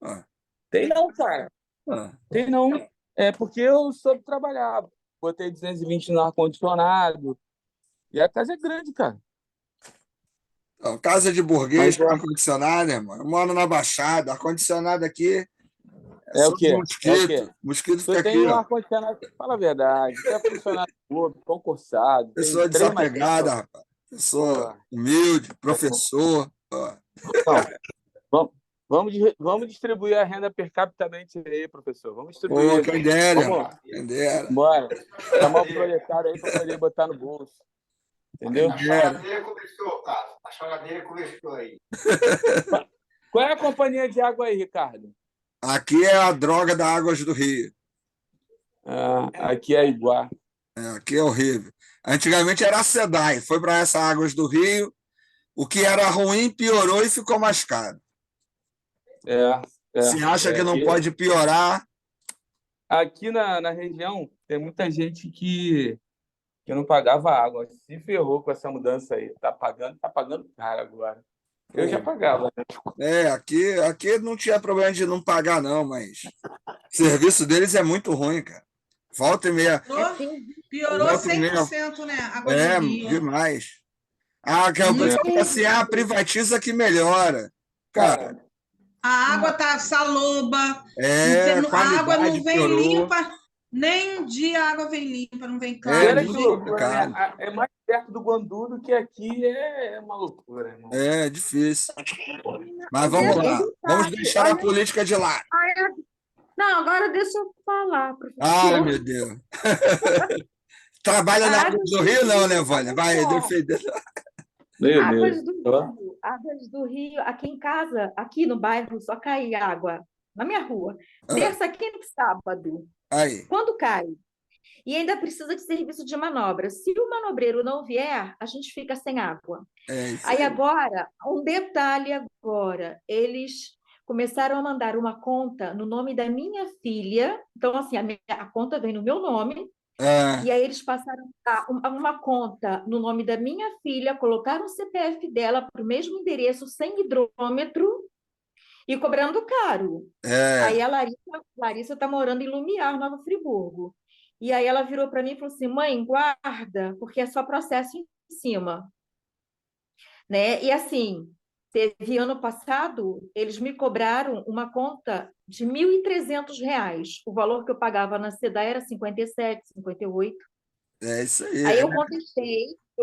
Ah, Tem não, cara. ah. Tem não. É porque eu soube trabalhar. Botei 220 no ar-condicionado. E a casa é grande, cara. Não, casa de burguês Mas com ar-condicionado, irmão. Eu moro na Baixada. Ar-condicionado aqui é é só o de quê? É o mosquito. quê? Mosquito Tu fica tem aqui, um ó. ar-condicionado, fala a verdade. Tu é funcionário público, concursado, tem Pessoa 3 matérias. desapegada, rapaz. Pô, Pessoa humilde, professor. Ó. não, vamos, vamos distribuir a renda per capita aí, professor. Vamos Pô, distribuir. quem dera, irmão. Vamos, Quem dera. bora. Chamar o proletário aí para poder botar no bolso. Quem Entendeu? A dera. choradeira começou, Carlos. A choradeira começou aí. Qual é a companhia de água aí, Ricardo? Aqui é a droga da Águas do Rio. Ah, aqui é igual. Aqui é horrível. Antigamente era a SEDAI. Foi para essa Águas do Rio. O que era ruim piorou e ficou mais caro. É, Se acha que não aqui, pode piorar, aqui na região tem muita gente que não pagava água. Se ferrou com essa mudança aí. Tá pagando caro agora. Eu já pô, pagava, né? aqui não tinha problema de não pagar, não, mas o serviço deles é muito ruim, cara. Volta e meia. Piorou Volta e meia. 100%, né? Águas do Rio. Demais. Ah, que o pessoal fala assim, privatiza que melhora. Cara, Cara, A água tá saloba, não tem, a a água qualidade não vem piorou. limpa, nem um dia a água vem limpa, não vem É clara. olha não que muito vem... loucura, né? complicado. É mais perto do Guandu do que aqui é uma loucura, irmão. É difícil. Mas Mas vamos é lá. Vamos verdade. deixar a política de lado. Não, agora deixa eu falar, Ai, professor. meu Deus. Trabalha na A água água do do Rio, não, né, Rio, Vânia? olha Vai só. defender. Meu Deus. Águas do Rio, aqui em casa, aqui no bairro, só cai água na minha rua. Ah, Terça, quinta e sábado. aí. Quando cai? E ainda precisa de serviço de manobra. Se o manobreiro não vier, a gente fica sem água. É isso Aí aí. agora, um detalhe agora, eles começaram a mandar uma conta no nome da minha filha. Então, assim, a conta vem no meu nome. Ah, E aí eles passaram uma conta no nome da minha filha, colocaram o CPF dela para o mesmo endereço, sem hidrômetro, e cobrando caro. é. Aí a Larissa está morando em Lumiar, Nova Friburgo. E aí ela virou para mim e falou assim, mãe, guarda, porque é só processo em cima. Né? E assim, teve ano passado, eles me cobraram uma conta de R$ 1.300. O valor que eu pagava na SEDA era 57, 58. É isso aí. Aí eu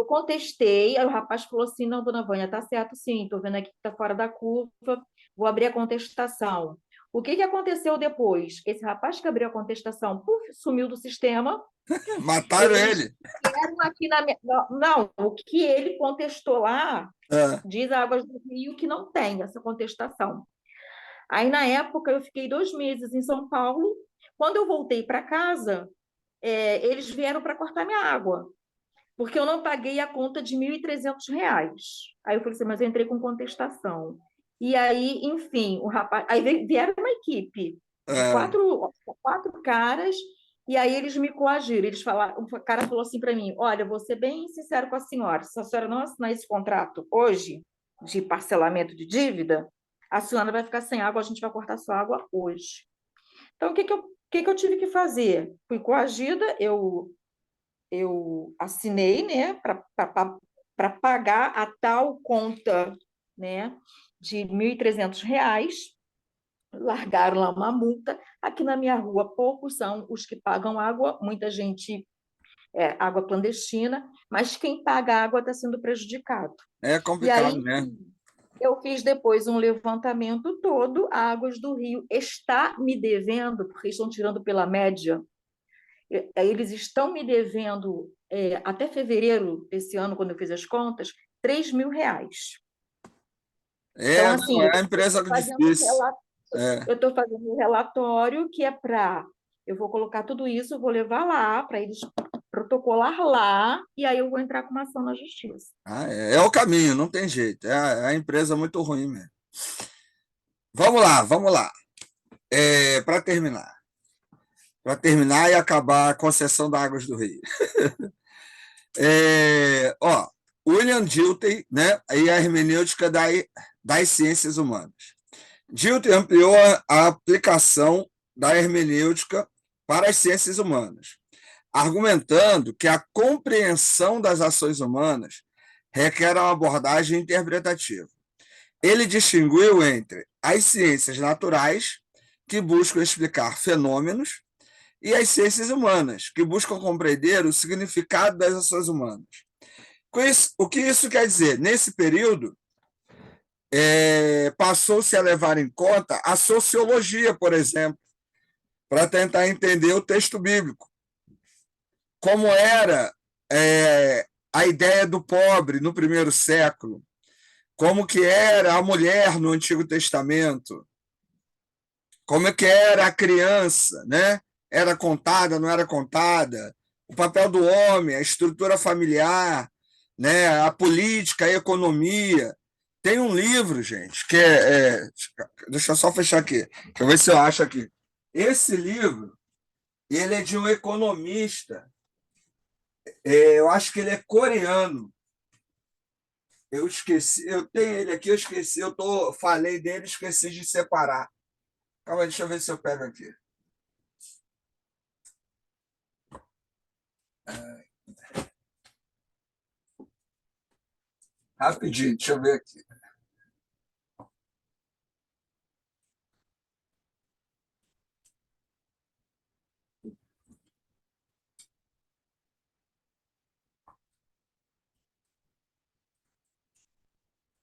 contestei, aí o rapaz falou assim, não, dona Vânia, tá certo sim, estou vendo aqui que está fora da curva, vou abrir a contestação. O que que aconteceu depois? Esse rapaz que abriu a contestação, puf, sumiu do sistema, Mataram eles ele. vieram aqui na minha... Não, o que ele contestou lá, Ah, diz a Águas do Rio que não tem essa contestação. Aí, na época, eu fiquei 2 meses em São Paulo. Quando eu voltei para casa, eles vieram para cortar minha água, porque eu não paguei a conta de R$ 1.300. Aí eu falei assim, mas eu entrei com contestação. E aí, enfim, o rapaz... Aí vieram uma equipe de ah, quatro caras, e aí eles me coagiram. Eles falaram, o cara falou assim para mim, olha, vou ser bem sincero com a senhora, se a senhora não assinar esse contrato hoje, de parcelamento de dívida, a senhora vai ficar sem água, a gente vai cortar sua água hoje. Então, o que que eu tive que fazer? Fui coagida, eu assinei, né, para pagar a tal conta, né, de R$ 1.300, largaram lá uma multa. Aqui na minha rua, poucos são os que pagam água, muita gente água clandestina, mas quem paga água está sendo prejudicado. é E complicado aí, mesmo. eu fiz depois um levantamento todo, a Águas do Rio está me devendo, porque estão tirando pela média, eles estão me devendo, até fevereiro desse ano, quando eu fiz as contas, R$ 3.000. Então, Não, assim, é uma empresa difícil. É, eu estou fazendo um relatório que é para... Eu vou colocar tudo isso, eu vou levar lá, para eles protocolar lá, e aí eu vou entrar com uma ação na justiça. é o caminho, não tem jeito. É a empresa muito ruim mesmo. Vamos lá, vamos lá. Para terminar e acabar a concessão da Águas do Rio. Ó, William Dilthey, né, e a hermenêutica das ciências humanas. Dilthey ampliou a aplicação da hermenêutica para as ciências humanas, argumentando que a compreensão das ações humanas requer uma abordagem interpretativa. Ele distinguiu entre as ciências naturais, que buscam explicar fenômenos, e as ciências humanas, que buscam compreender o significado das ações humanas. O que isso quer dizer? Nesse período, passou-se a levar em conta a sociologia, por exemplo, para tentar entender o texto bíblico. Como era a ideia do pobre no primeiro século, como que era a mulher no Antigo Testamento, como que era a criança, né? Era contada, não era contada, o papel do homem, a estrutura familiar, né? A política, a economia. Tem um livro, gente, que deixa eu só fechar aqui, deixa eu ver se eu acho aqui. Esse livro, ele é de um economista, eu acho que ele é coreano. Eu esqueci, eu tenho ele aqui, eu esqueci, falei dele, esqueci de separar. Calma aí, deixa eu ver se eu pego aqui. Rapidinho, deixa eu ver aqui.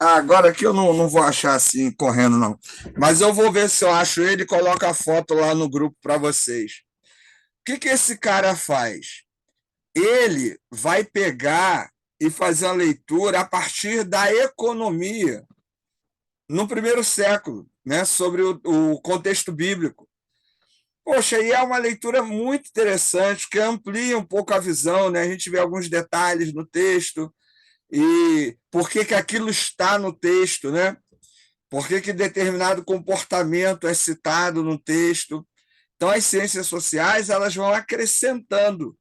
Agora aqui eu não vou achar assim, correndo, não. Mas eu vou ver se eu acho ele e coloco a foto lá no grupo para vocês. O que esse cara faz? Ele vai pegar e fazer uma leitura a partir da economia no primeiro século, né, sobre o contexto bíblico. Poxa, e é uma leitura muito interessante, que amplia um pouco a visão, né? A gente vê alguns detalhes no texto, e por que aquilo está no texto, né? Por que determinado comportamento é citado no texto. Então, as ciências sociais elas vão acrescentando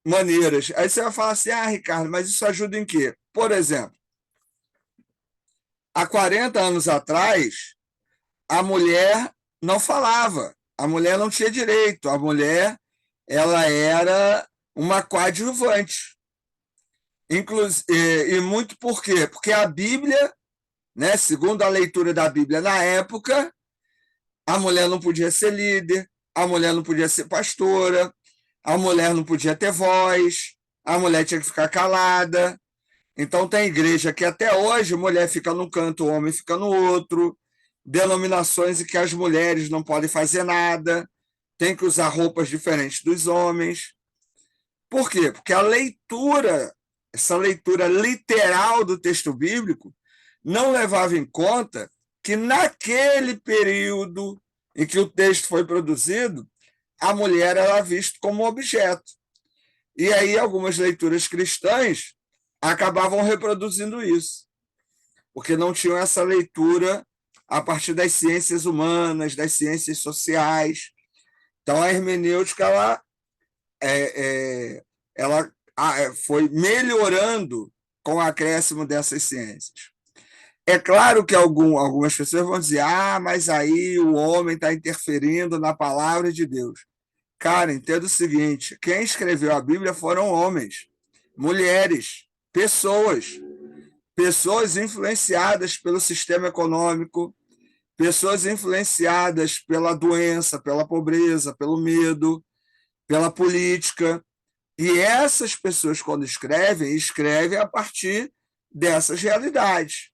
maneiras. Aí você vai falar assim, Ricardo, mas isso ajuda em quê? Por exemplo, há 40 anos atrás, a mulher não falava, a mulher não tinha direito, a mulher ela era uma coadjuvante. E muito por quê? Porque a Bíblia, né, segundo a leitura da Bíblia na época, a mulher não podia ser líder, a mulher não podia ser pastora, a mulher não podia ter voz, a mulher tinha que ficar calada. Então, tem igreja que até hoje a mulher fica num canto, o homem fica no outro, denominações em que as mulheres não podem fazer nada, tem que usar roupas diferentes dos homens. Por quê? Porque a leitura, essa leitura literal do texto bíblico, não levava em conta que naquele período em que o texto foi produzido, a mulher era vista como objeto. E aí algumas leituras cristãs acabavam reproduzindo isso, porque não tinham essa leitura a partir das ciências humanas, das ciências sociais. Então, a hermenêutica ela foi melhorando com o acréscimo dessas ciências. É claro que algumas pessoas vão dizer, mas aí o homem está interferindo na palavra de Deus. Cara, entenda o seguinte, quem escreveu a Bíblia foram homens, mulheres, pessoas influenciadas pelo sistema econômico, pessoas influenciadas pela doença, pela pobreza, pelo medo, pela política. E essas pessoas, quando escrevem a partir dessas realidades.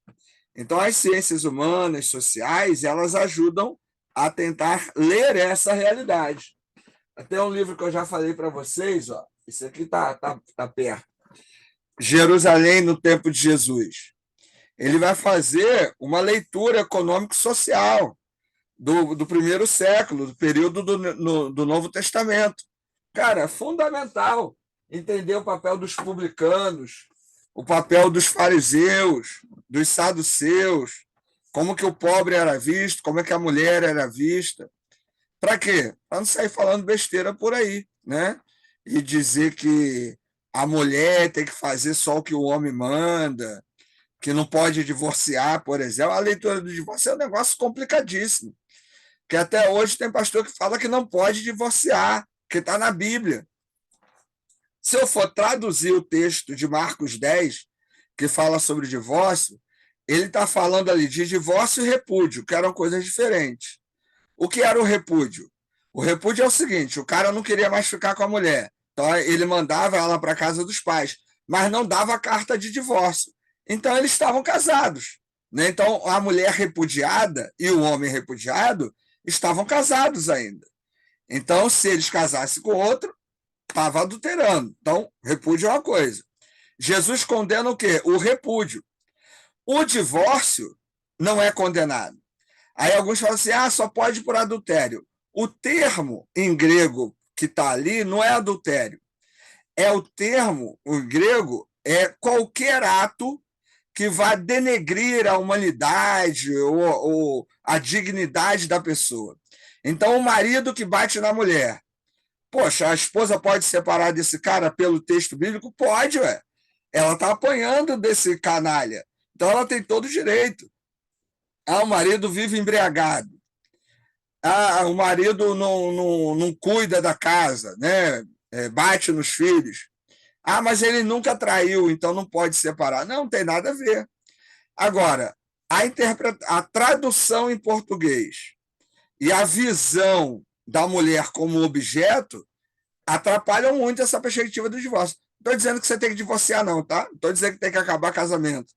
Então, as ciências humanas, sociais, elas ajudam a tentar ler essa realidade. Até um livro que eu já falei para vocês, esse aqui tá perto. Jerusalém no tempo de Jesus. Ele vai fazer uma leitura econômico-social do primeiro século, do período do Novo Testamento. Cara, é fundamental entender o papel dos publicanos, o papel dos fariseus, dos saduceus, como que o pobre era visto, como é que a mulher era vista. Para quê? Para não sair falando besteira por aí, né? E dizer que a mulher tem que fazer só o que o homem manda. que não pode divorciar, por exemplo. A leitura do divórcio é um negócio complicadíssimo, que até hoje tem pastor que fala que não pode divorciar, que está na Bíblia. Se eu for traduzir o texto de Marcos 10, que fala sobre divórcio, ele está falando ali de divórcio e repúdio, que eram coisas diferentes. O que era o repúdio? O repúdio é o seguinte: o cara não queria mais ficar com a mulher, então ele mandava ela para a casa dos pais, mas não dava carta de divórcio. Então eles estavam casados, né? Então a mulher repudiada e o homem repudiado estavam casados ainda. Então, se eles casassem com outro, estava adulterando. Então, repúdio é uma coisa. Jesus condena o quê? O repúdio. O divórcio não é condenado. Aí alguns falam assim, só pode por adultério. O termo em grego que está ali não é adultério. É o termo, o grego, é qualquer ato que vá denegrir a humanidade ou a dignidade da pessoa. Então, o marido que bate na mulher, poxa, a esposa pode separar desse cara pelo texto bíblico? Pode, ué. Ela está apanhando desse canalha. Então, ela tem todo o direito. O marido vive embriagado. O marido não cuida da casa, né? Bate nos filhos. Mas ele nunca traiu, então não pode separar. Não tem nada a ver. Agora, a tradução em português e a visão da mulher como objeto atrapalham muito essa perspectiva do divórcio. Não estou dizendo que você tem que divorciar, não, tá? Não estou dizendo que tem que acabar casamento.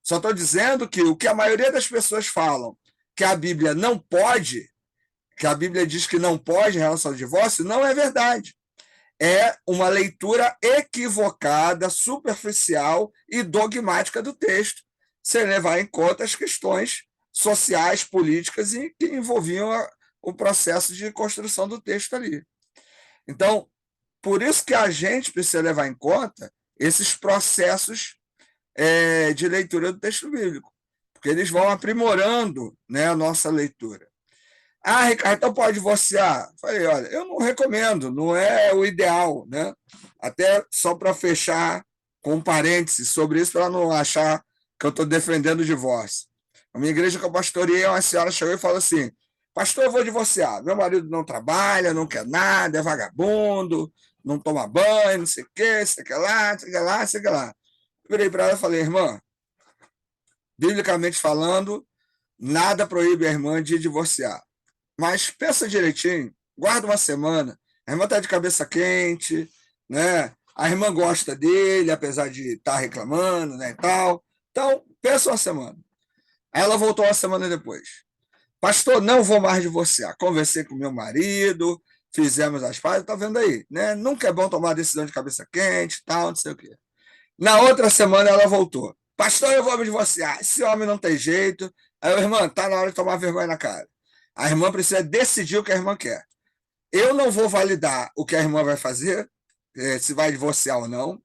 Só estou dizendo que o que a maioria das pessoas falam, que a Bíblia não pode, que a Bíblia diz que não pode em relação ao divórcio, não é verdade. É uma leitura equivocada, superficial e dogmática do texto, sem levar em conta as questões sociais, políticas e que envolviam o processo de construção do texto ali. Então, por isso que a gente precisa levar em conta esses processos de leitura do texto bíblico, porque eles vão aprimorando, né, a nossa leitura. Ricardo, então pode divorciar? Falei, olha, eu não recomendo, não é o ideal, né? Até só para fechar com um parênteses sobre isso, para não achar que eu estou defendendo o divórcio. A minha igreja que eu pastoreei, uma senhora chegou e falou assim, pastor, eu vou divorciar, meu marido não trabalha, não quer nada, é vagabundo, não toma banho, não sei o quê, sei que lá, sei que lá, sei que lá. Eu virei para ela e falei, irmã, biblicamente falando, nada proíbe a irmã de divorciar. Mas pensa direitinho, guarda uma semana. A irmã está de cabeça quente, né? A irmã gosta dele, apesar de estar reclamando, né, e tal. Então, pensa uma semana. Aí ela voltou uma semana depois. Pastor, não vou mais divorciar. Conversei com meu marido, fizemos as pazes, tá vendo aí, né? Nunca é bom tomar decisão de cabeça quente, tal, não sei o quê. Na outra semana ela voltou. Pastor, eu vou me divorciar. Esse homem não tem jeito. Aí, irmã, tá na hora de tomar vergonha na cara. A irmã precisa decidir o que a irmã quer. Eu não vou validar o que a irmã vai fazer, se vai divorciar ou não.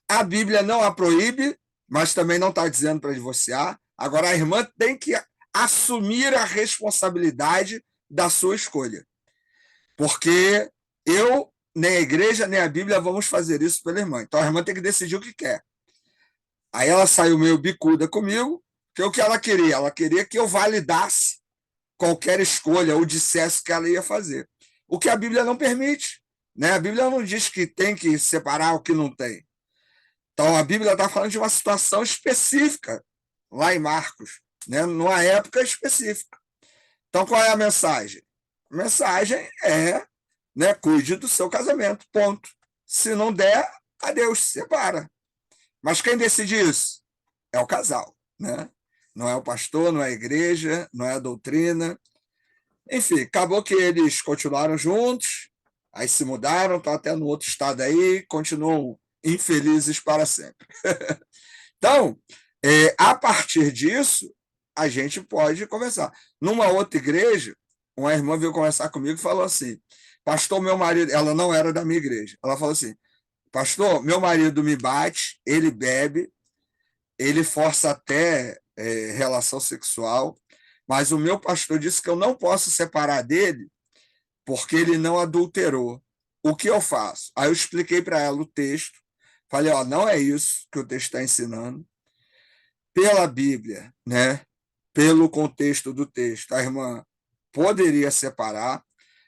A Bíblia não a proíbe, mas também não está dizendo para divorciar. Agora, a irmã tem que assumir a responsabilidade da sua escolha. Porque eu, nem a igreja, nem a Bíblia vamos fazer isso pela irmã. Então, a irmã tem que decidir o que quer. Aí ela saiu meio bicuda comigo, que o que ela queria? Ela queria que eu validasse qualquer escolha ou dissesse que ela ia fazer. O que a Bíblia não permite, né? A Bíblia não diz que tem que separar o que não tem. Então, a Bíblia está falando de uma situação específica, lá em Marcos, né? Numa época específica. Então, qual é a mensagem? A mensagem é, né, cuide do seu casamento, ponto. Se não der, adeus, separa. Mas quem decide isso? É o casal, né? Não é o pastor, não é a igreja, não é a doutrina. Enfim, acabou que eles continuaram juntos, aí se mudaram, estão até no outro estado aí, continuam infelizes para sempre. Então, a partir disso, a gente pode conversar. Numa outra igreja, uma irmã veio conversar comigo e falou assim, pastor, meu marido, ela não era da minha igreja, ela falou assim, pastor, meu marido me bate, ele bebe, ele força até relação sexual, mas o meu pastor disse que eu não posso separar dele porque ele não adulterou. O que eu faço? Aí eu expliquei para ela o texto, falei, não é isso que o texto está ensinando. pela Bíblia, né? Pelo contexto do texto, a irmã poderia separar,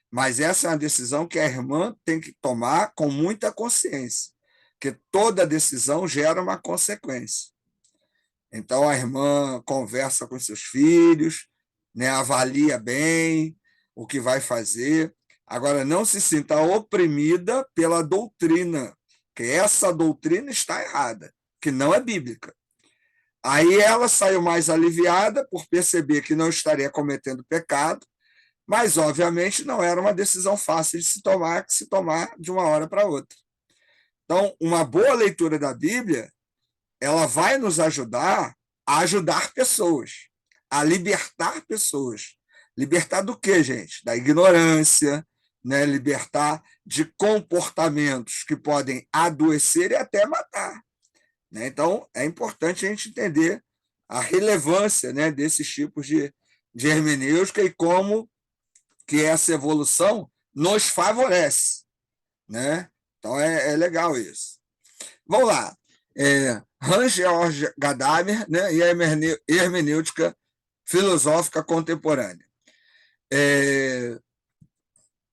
mas essa é uma decisão que a irmã tem que tomar com muita consciência, porque toda decisão gera uma consequência. Então, a irmã conversa com seus filhos, né, avalia bem o que vai fazer. Agora, não se sinta oprimida pela doutrina, que essa doutrina está errada, que não é bíblica. Aí ela saiu mais aliviada por perceber que não estaria cometendo pecado, mas, obviamente, não era uma decisão fácil de se tomar, que se tomar de uma hora para outra. Então, uma boa leitura da Bíblia, ela vai nos ajudar a ajudar pessoas, a libertar pessoas. Libertar do quê, gente? Da ignorância, né? Libertar de comportamentos que podem adoecer e até matar. Né? Então, é importante a gente entender a relevância, né, desses tipos de hermenêutica e como que essa evolução nos favorece. Né? Então, é legal isso. Vamos lá. Hans-Georg Gadamer, né, e a hermenêutica filosófica contemporânea.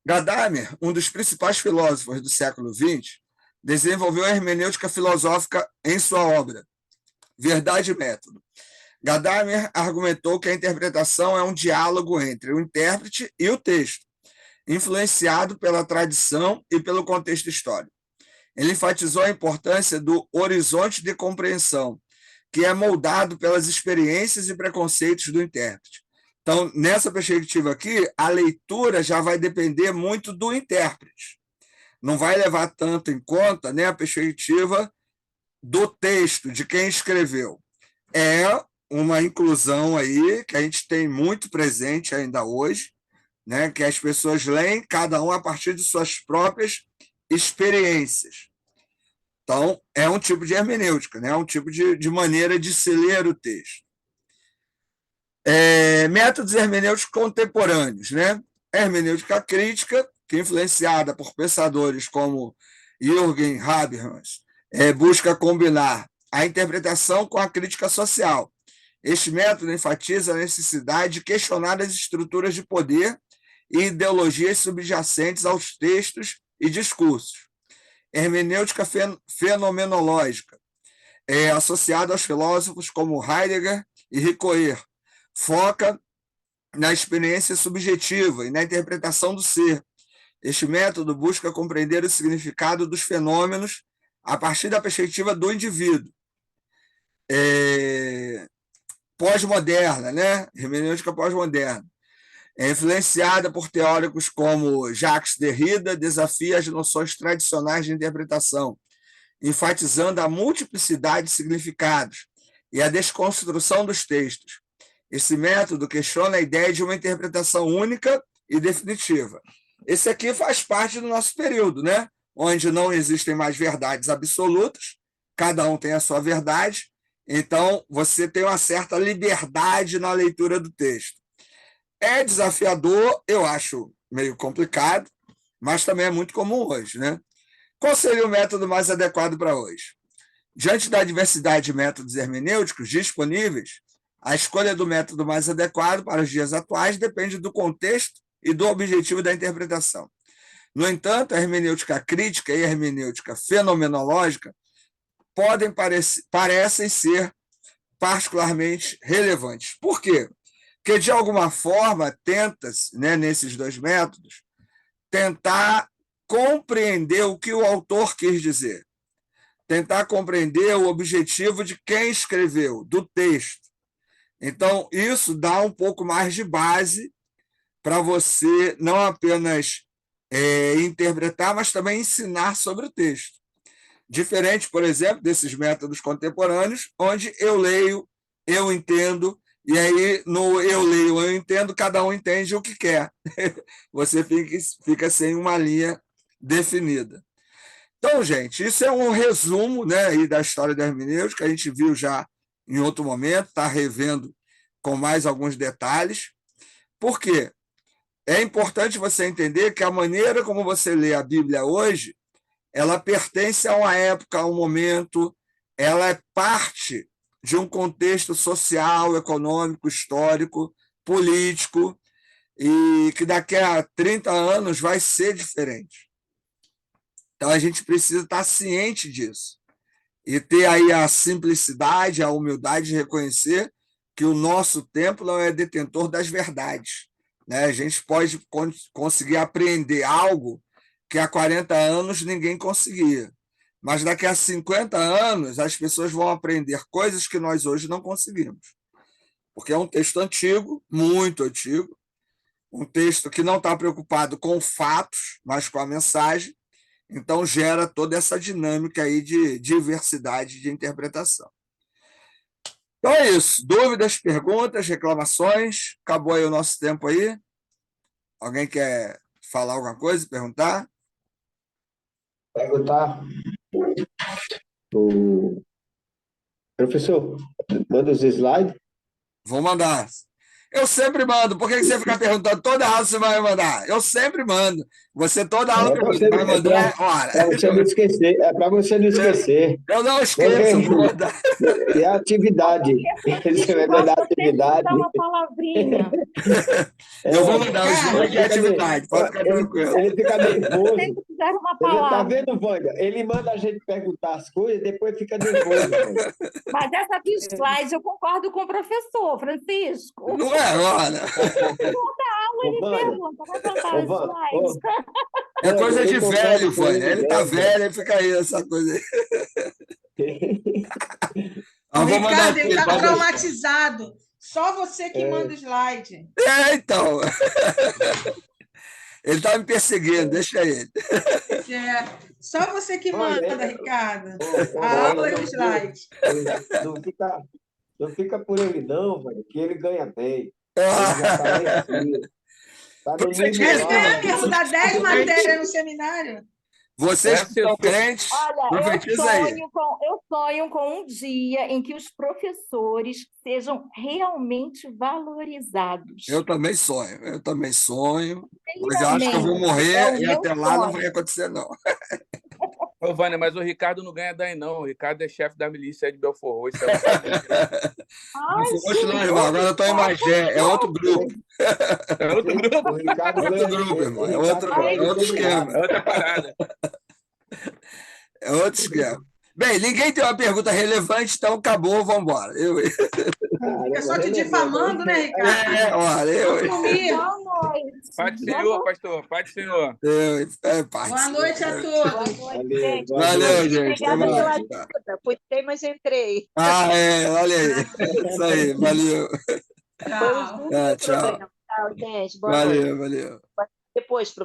Gadamer, um dos principais filósofos do século XX, desenvolveu a hermenêutica filosófica em sua obra, Verdade e Método. Gadamer argumentou que a interpretação é um diálogo entre o intérprete e o texto, influenciado pela tradição e pelo contexto histórico. Ele enfatizou a importância do horizonte de compreensão, que é moldado pelas experiências e preconceitos do intérprete. Então, nessa perspectiva aqui, a leitura já vai depender muito do intérprete. Não vai levar tanto em conta, né, a perspectiva do texto, de quem escreveu. É uma inclusão aí que a gente tem muito presente ainda hoje, né, que as pessoas leem cada um a partir de suas próprias experiências. Então, é um tipo de hermenêutica, né, um tipo de maneira de se ler o texto. Métodos hermenêuticos contemporâneos, né? A hermenêutica crítica, que é influenciada por pensadores como Jürgen Habermas, busca combinar a interpretação com a crítica social. Este método enfatiza a necessidade de questionar as estruturas de poder e ideologias subjacentes aos textos e discursos. Hermenêutica fenomenológica, associada aos filósofos como Heidegger e Ricoeur, foca na experiência subjetiva e na interpretação do ser. Este método busca compreender o significado dos fenômenos a partir da perspectiva do indivíduo. Pós-moderna, né? Hermenêutica pós-moderna. É influenciada por teóricos como Jacques Derrida, desafia as noções tradicionais de interpretação, enfatizando a multiplicidade de significados e a desconstrução dos textos. Esse método questiona a ideia de uma interpretação única e definitiva. Esse aqui faz parte do nosso período, né? Onde não existem mais verdades absolutas, cada um tem a sua verdade, então você tem uma certa liberdade na leitura do texto. É desafiador, eu acho meio complicado, mas também é muito comum hoje, né? Qual seria o método mais adequado para hoje? Diante da diversidade de métodos hermenêuticos disponíveis, a escolha do método mais adequado para os dias atuais depende do contexto e do objetivo da interpretação. No entanto, a hermenêutica crítica e a hermenêutica fenomenológica parecem ser particularmente relevantes. Por quê? Porque, de alguma forma, tenta-se, né, nesses dois métodos, tentar compreender o que o autor quis dizer, tentar compreender o objetivo de quem escreveu, do texto. Então, isso dá um pouco mais de base para você não apenas interpretar, mas também ensinar sobre o texto. Diferente, por exemplo, desses métodos contemporâneos, onde eu leio, eu entendo, e aí no eu leio, eu entendo, cada um entende o que quer. Você fica sem uma linha definida. Então, gente, isso é um resumo, né, aí da história da hermenêutica, que a gente viu já em outro momento, está revendo com mais alguns detalhes. Por quê? É importante você entender que a maneira como você lê a Bíblia hoje, ela pertence a uma época, a um momento, ela é parte de um contexto social, econômico, histórico, político, e que daqui a 30 anos vai ser diferente. Então, a gente precisa estar ciente disso e ter aí a simplicidade, a humildade de reconhecer que o nosso tempo não é detentor das verdades, né? A gente pode conseguir aprender algo que há 40 anos ninguém conseguia, mas daqui a 50 anos as pessoas vão aprender coisas que nós hoje não conseguimos, porque é um texto antigo, muito antigo, um texto que não está preocupado com fatos, mas com a mensagem, então gera toda essa dinâmica aí de diversidade de interpretação. Então é isso. Dúvidas, perguntas, reclamações? Acabou aí o nosso tempo aí. Alguém quer falar alguma coisa, perguntar? Perguntar. O professor, manda os slides. Vou mandar. Eu sempre mando. Por que você fica perguntando toda aula você vai mandar? Eu sempre mando. Você toda aula vai mandar. Para você não esquecer. É para você não esquecer. Eu não esqueço. Vou mandar. E a atividade. Você vai mandar a atividade. Dá uma palavrinha. Eu vou mandar os slides de atividade. Pode ficar tranquilo. Ele fica nervoso. Sempre fizer uma Você está palavra. vendo, Wanda? Ele manda a gente perguntar as coisas, depois fica nervoso. Mas essa do slide eu concordo com o professor, Francisco. Não é agora. Ele pergunta, vai contar os slides. É coisa de velho, Vânia. Ele tá velho, ele fica aí, essa coisa aí. O Vou mandar Ricardo, ele aqui, está pode- traumatizado. Só você que manda o slide. Então. Ele tá me perseguindo, deixa ele. É, só você que manda, Ricardo. A Olha, aula e o slide. Não fica por ele, não, velho, que ele ganha bem. Ele já tá lá em cima. Tá no nível É lá. sério que estudar 10 matérias no seminário? Vocês que são crentes, Olha, profetiza aí. eu sonho com um dia em que os professores sejam realmente valorizados. Eu também sonho. Mas eu acho que eu vou Realmente, morrer é o e meu até lá não sonho. vai acontecer, não. Ô, Vânia, mas o Ricardo não ganha daí, não. O Ricardo é chefe da milícia de Belfort Roxo. Ai, Hoje não, irmão. Agora eu estou em Magé. É outro grupo. É outro grupo, O Ricardo Outro ganha- grupo, irmão. o É Ricardo outro ganha esquema. é outra parada. É outro esquema. Bem, ninguém tem uma pergunta relevante, então acabou, vamos embora. Fica só te difamando, né, Ricardo? Olha, Vamos dormir. boa noite. Pai do Senhor, pastor. Pai do Senhor. Boa noite a todos. Boa noite, gente. Valeu, gente. Obrigada Até pela mais. ajuda. Fui, mas entrei. Olha aí. Isso aí, valeu. Tchau. Tchau. Tchau, gente. Boa noite. Valeu. Depois,